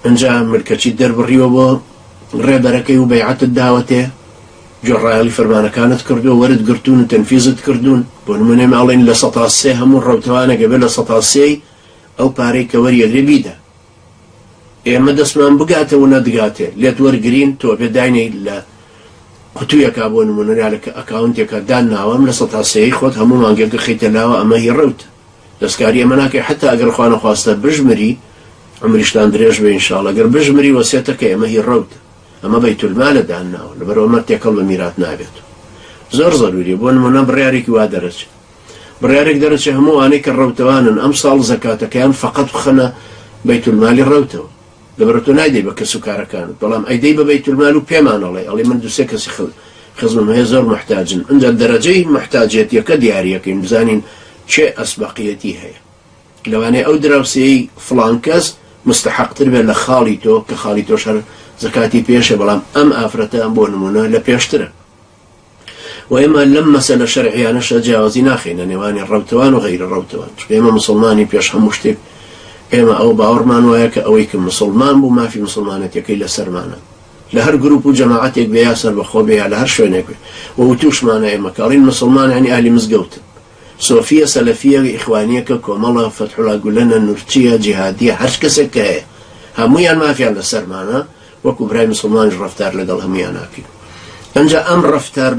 ئەنجا ملکەچی دەربڕیوە بۆ ڕێبەرەکەی و بەیعەتت داوەتێ جۆڕایەڵی فەرمانەکانت کردو وەرت گرتوون و تەنفیزت کردوون بۆ نمونێ ماڵێن لە 103 هەموو ڕەوتەوانەکە بێت لە 103 ئەو پارەی کە وەریەگرێ بیدە ئێمە دەستمان بگاتەوە نەدگاتێ لێت وەرگرین تۆ بێداینەی لە قوتوویەکە بۆ نمونەیا لە ئەکاونتێکە دانناوەم لە 103 خۆت هەموو مانگێکە خەیتە لاوە ئەمە هی ڕەوتە دەستکاری ئەمە ناکەی حتا ئەگەر خوا نەخواستە بژمری عمریشتان درێژ بێ ئینشاڵڵا ئەگەر بژمری وەسیەتەکە ئەمە هی ڕەوتە ئەمە بەیتولمالە دانناوە لەبەرەوە ئەمە تێکەڵ بە میرات نابێت زۆر زەروریە بۆ نمونە بڕیارێکی وا دەرەچێت بڕیارێک دەرەچێت هەموو وانەی کە ڕەوتەوانن ئەم ساڵ زەکاتەکەیان فەقەت بخەنە بەیتولمالی ڕەوتەوە لەبەرە تۆ نایدەی بە کەس و کارەکانت بەڵام ئەیدەی بە بەیتولمال و پێمانەڵێ ئەڵێ من دووسێ کەسی خزمم هەیە زۆر محتاجن ئەنجا دەرەجەی محتاجێتیەکە دیاریەکەین بزانین چێ ئەسبەقیەتی هەیە لەوانەیە ئەو دراوسەیەی فڵان کەس مستحقتر بێت لە خاڵی تۆ کە خاڵی تۆ شەر زەکاتی پێشە بەڵام ئەم ئافرەتە بۆ نمونە لە پێشترە و ئێمە لەم مەسەلە شەرعیانەشە جیاوازی ناخینە نێوانی ڕەوتەوان و غەیرە ڕەوتەوان چونکە ئێمە موسڵمانی پێش هەموو شتێک ئێمە ئەو باوەڕمان وایە کە ئەوەی کە موسڵمان بوو مافی موسڵمانەتەکەی لەسەرمانە لە هەر گروپ و جەماعەتێک بێ یا سەر بەخۆ بێ یا لە هەر شوێنێک بێ و وتوشمانە ئێمە کاڵین موسڵمان یعنی ئاهلی مزگەوتن سۆفیە سەلەفیە ئیخوانیەکە کۆمەڵە فەتحوڵا گولەنە نورچیە جیهادیە هەر کەسێک کە هەیە هەموویان مافیان لەسەرمانە وەکو برای مسلمانش ڕەفتار لەگەڵ هەمویان ناکەین ئەنجا ئەم ڕەفتار